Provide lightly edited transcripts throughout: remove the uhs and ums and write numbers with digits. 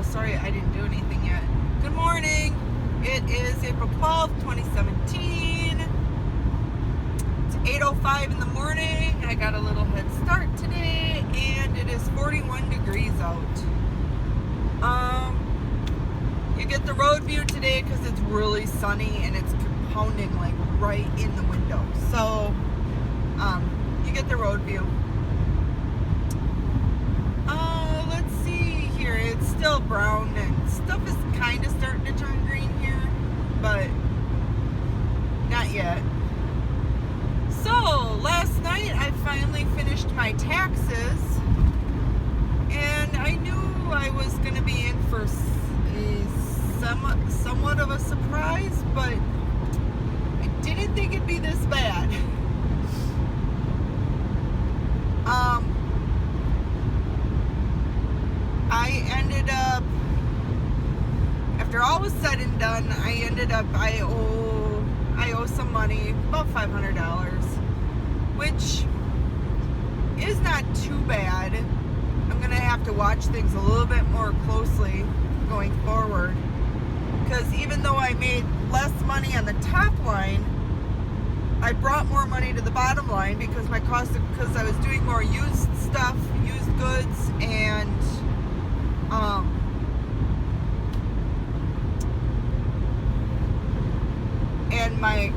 sorry, I didn't do anything yet. Good morning. It is April 12th, 2017. It's 8:05 in the morning. I got a little head start today, and it is 41 degrees out. You get the road view today because it's really sunny and it's compounding like right in the window. So, you get the road view. Let's see here. It's still brown and stuff is kind of starting to turn green here, but not yet. So, last night I finally finished my taxes, and I knew I was going to be in for somewhat of a surprise, but I didn't think it'd be this bad. I ended up, after all was said and done, I owe some money, about $500, which is not too bad. I'm going to have to watch things a little bit more closely going forward, because even though I made less money on the top line, I brought more money to the bottom line because because I was doing more used stuff, used goods, and my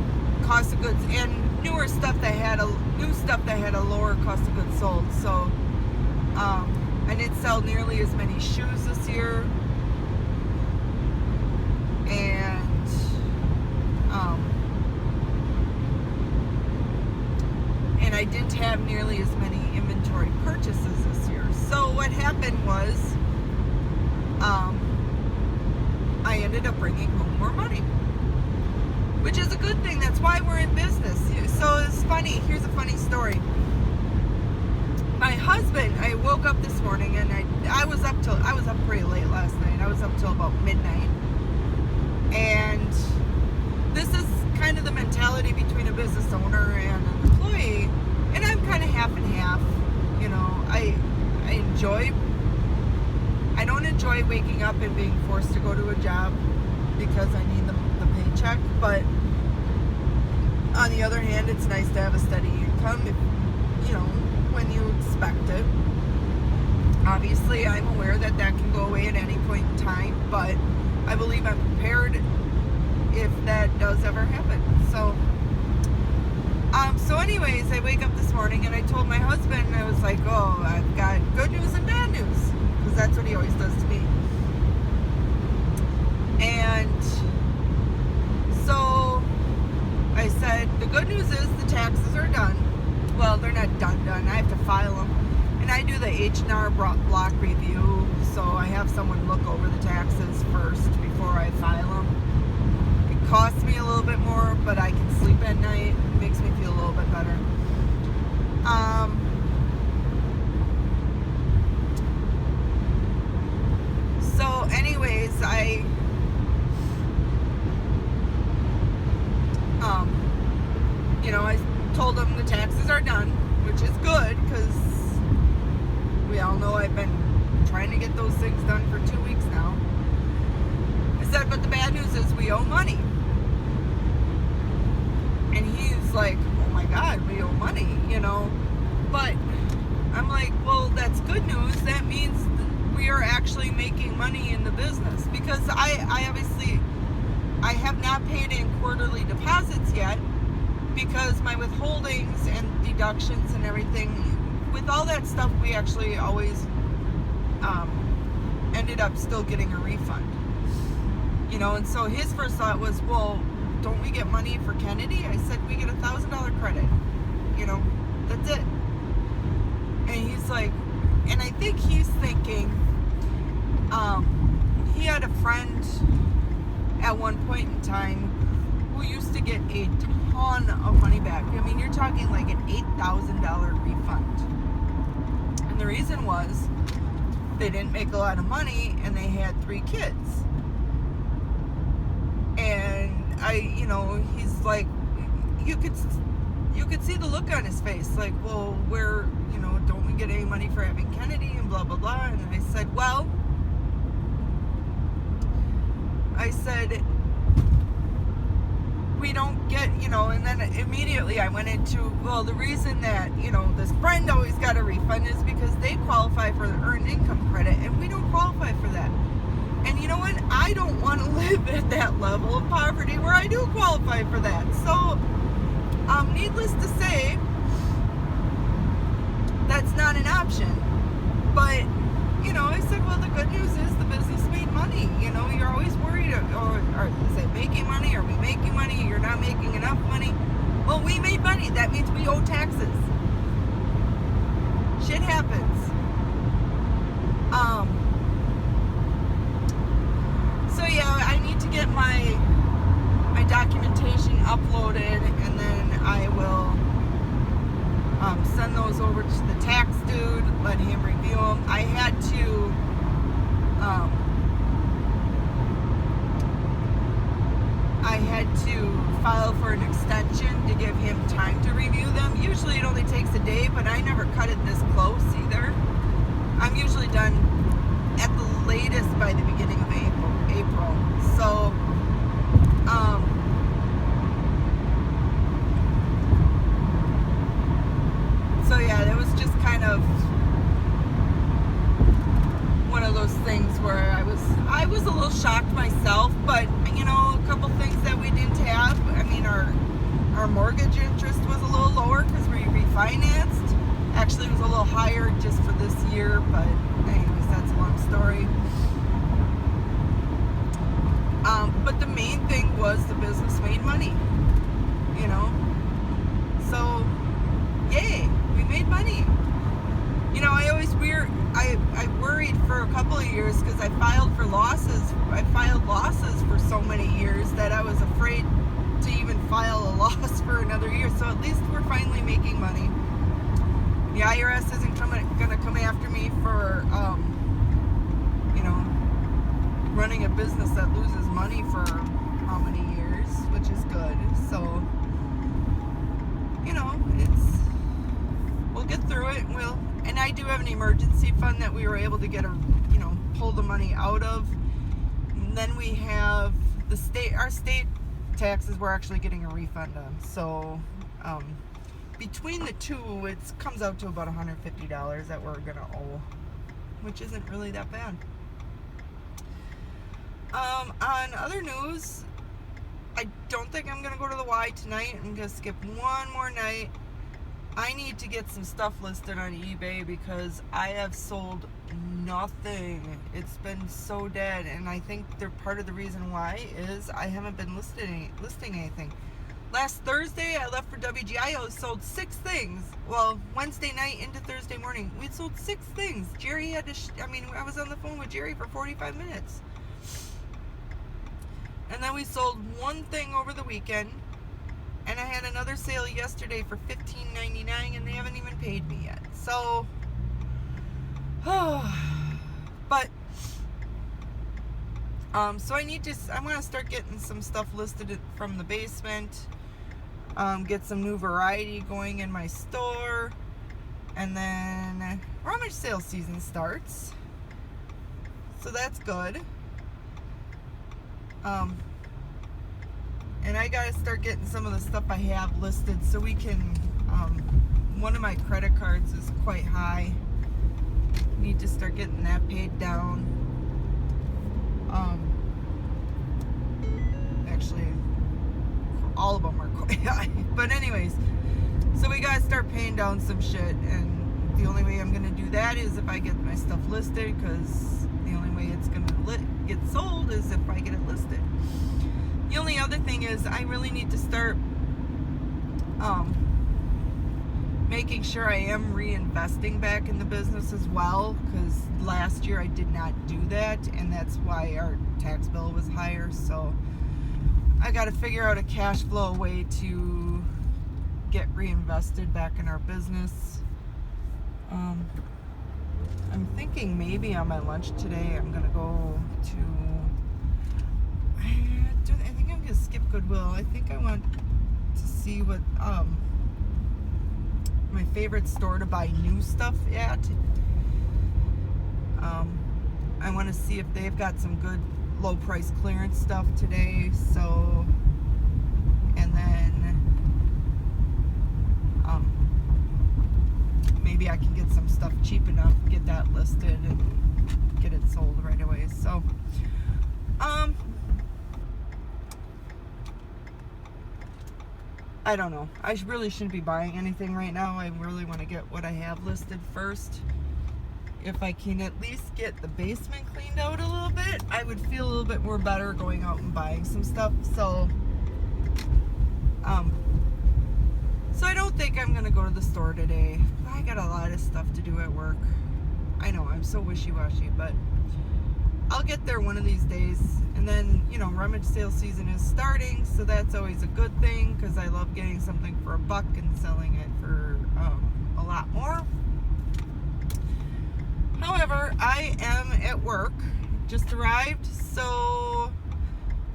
cost of goods and newer stuff that had a lower cost of goods sold. So I didn't sell nearly as many shoes this year, and I didn't have nearly as many inventory purchases this year. So what happened was, I ended up bringing home more money, which is a good thing. That's why we're in business. So it's funny. Here's a funny story. My husband, I woke up this morning and I was up pretty late last night. I was up till about midnight. And this is kind of the mentality between a business owner and an employee. And I'm kind of half and half. You know, I don't enjoy waking up and being forced to go to a job because I need the paycheck. But on the other hand, it's nice to have a steady income, when you expect it. Obviously, I'm aware that can go away at any point in time, but I believe I'm prepared if that does ever happen. So anyways, I wake up this morning and I told my husband, I was like, oh, I've got good news and bad news, because that's what he always does to me. And so I said, the good news is the taxes are done. Well, they're not done. I have to file them. And I do the H&R block review, so I have someone look over the taxes first before I file them. It costs me a little bit more, but I can sleep at night. It makes me feel a little bit better. So anyways, I told them the taxes are done, which is good, because we all know I've been trying to get those things done for 2 weeks now. I said, but the bad news is we owe money. And he's like, oh my God, we owe money, But I'm like, well, that's good news. That means we are actually making money in the business, because I obviously have not paid in quarterly deposits yet, because my withholdings and deductions and everything, with all that stuff, we actually always ended up still getting a refund. And so his first thought was, well, don't we get money for Kennedy? I said, we get $1,000 credit. That's it. And he's like, and I think he's thinking, he had a friend at one point in time who used to get a ton of money back. I mean, you're talking like an $8,000 refund. And the reason was they didn't make a lot of money and they had 3 kids. And he's like, you could see the look on his face, like, well, don't we get any money for having Kennedy and blah, blah, blah. And I said, well, I said, we don't get, and then immediately I went into, well, the reason that, this friend always got a refund is because they qualify for the earned income credit, and we don't qualify for that. And you know what? I don't want to live at that level of poverty where I do qualify for that. So, needless to say, that's not an option. But, I said, well, the good news is the business made money. You're always worried, or is it making money? Are we making money? You're not making enough money. Well, we made money. That means we owe taxes. Shit happens. So yeah, I need to get my documentation uploaded, and then I will send those over to the tax dude, let him review them. I had to file for an extension to give him time to review them. Usually it only takes a day, but I never cut it this close either. I'm usually done at the latest by the beginning of April. So yeah, that was just kind of one of those things where I was a little shocked myself, but a couple things that we didn't have. I mean, our mortgage interest was a little lower because we refinanced. Actually, it was a little higher just for this year, but anyways, that's a long story. But the main thing was the business made money, so yay, we made money. I worried for a couple of years because I filed losses for so many years that I was afraid to even file a loss for another year. So at least we're finally making money. The IRS isn't going to come after me for, running a business that loses money for how many years, which is good. So, we'll get through it. And I do have an emergency fund that we were able to pull the money out of. And then we have our state taxes we're actually getting a refund on. So, between the two, it comes out to about $150 that we're going to owe, which isn't really that bad. On other news, I don't think I'm going to go to the Y tonight. I'm going to skip one more night. I need to get some stuff listed on eBay because I have sold nothing. It's been so dead, and I think part of the reason why is I haven't been listing anything. Last Thursday, I left for WGI. Sold 6 things. Well, Wednesday night into Thursday morning, we sold 6 things. Jerry had to, I was on the phone with Jerry for 45 minutes. And then we sold 1 thing over the weekend. And I had another sale yesterday for $15.99, and they haven't even paid me yet. So, but, so I want to start getting some stuff listed from the basement, get some new variety going in my store, and then rummage sale season starts. So that's good. And I gotta start getting some of the stuff I have listed so we can, one of my credit cards is quite high. Need to start getting that paid down. Actually, all of them are quite high. But anyways, so we gotta start paying down some shit, and the only way I'm gonna do that is if I get my stuff listed, because the only way it's gonna get sold is if I get it listed. The only other thing is I really need to start making sure I am reinvesting back in the business as well, because last year I did not do that, and that's why our tax bill was higher. So I got to figure out a cash flow way to get reinvested back in our business. I'm thinking maybe on my lunch today I'm gonna go to, I think I'm gonna skip Goodwill. I think I want to see what my favorite store to buy new stuff at. I want to see if they've got some good low price clearance stuff today, so, and then maybe I can get some stuff cheap enough, get that listed and get it sold right away. So I don't know, I really shouldn't be buying anything right now. I really want to get what I have listed first. If I can at least get the basement cleaned out a little bit, I would feel a little bit more better going out and buying some stuff. So I don't think I'm gonna go to the store today. I got a lot of stuff to do at work. I know, I'm so wishy-washy, but I'll get there one of these days. And then, you know, rummage sale season is starting, so that's always a good thing, because I love getting something for $1 and selling it for a lot more. However, I am at work, just arrived, so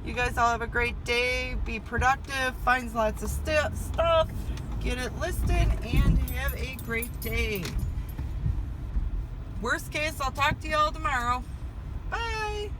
you guys all have a great day, be productive, find lots of stuff, get it listed, and have a great day. Worst case, I'll talk to you all tomorrow. Bye!